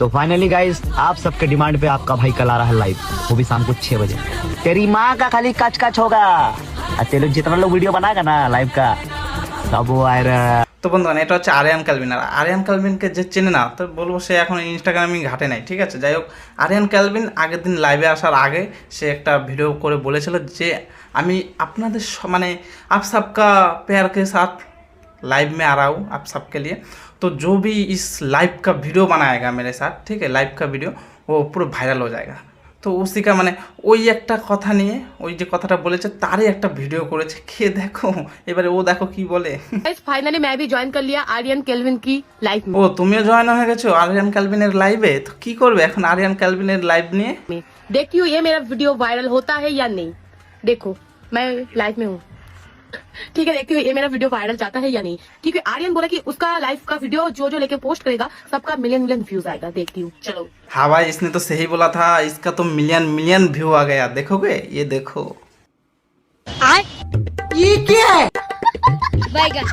तो finally guys आप सबके डिमांड पे आपका भाई कल आ रहा है लाइव, वो भी शाम को 6 बजे। तेरी माँ का खाली कच कच होगा, और तेरे जितना लोग वीडियो बनाएगा ना लाइव का सब वो आएगा। তো বন্ধুগণ এটা হচ্ছে আরিয়ান ক্যালভিন। আর আরিয়ান ক্যালভিনকে যে চেনে না তো বলবো সে এখন ইনস্টাগ্রামে ঘাটে নাই, ঠিক আছে। যাই হোক, আরিয়ান ক্যালভিন আগের দিন লাইভে আসার আগে সে একটা ভিডিও করে বলেছিল যে আমি আপনাদের মানে आप सबका प्यार के साथ लाइव में आ रहा हूँ आप सबके लिए, तो जो भी इस लाइव का वीडियो बनाएगा मेरे साथ, ठीक है, लाइव का वीडियो वो पूरा ভাইরাল हो जाएगा। তো ওসিকা মানে ওই একটা কথা নিয়ে ওই যে কথাটা বলেছে তারই একটা ভিডিও করেছে, কে দেখো এবারে ও দেখো কি বলে। फाइनली मैं भी ज्वाइन कर लिया आर्यन केल्विन की लाइफ में। ও তুমিও জয়েন হয়ে গেছো আরিয়ান ক্যালভিনের লাইভে, তো কি করবে এখন আরিয়ান ক্যালভিনের লাইভ নিয়ে? देखती हूँ ये मेरा वीडियो वायरल होता है या नहीं। देखो मैं लाइव में हूँ, ठीक है, देखती हूँ ये मेरा वीडियो वायरल जाता है या नहीं, क्योंकि आर्यन बोला कि उसका लाइव का वीडियो जो जो लेके पोस्ट करेगा सबका मिलियन मिलियन व्यूज आएगा। देखती हूँ, चलो। हाँ भाई, इसने तो सही बोला था, इसका तो मिलियन मिलियन व्यू आ गया। देखोगे, ये देखो ये क्या है? बैगन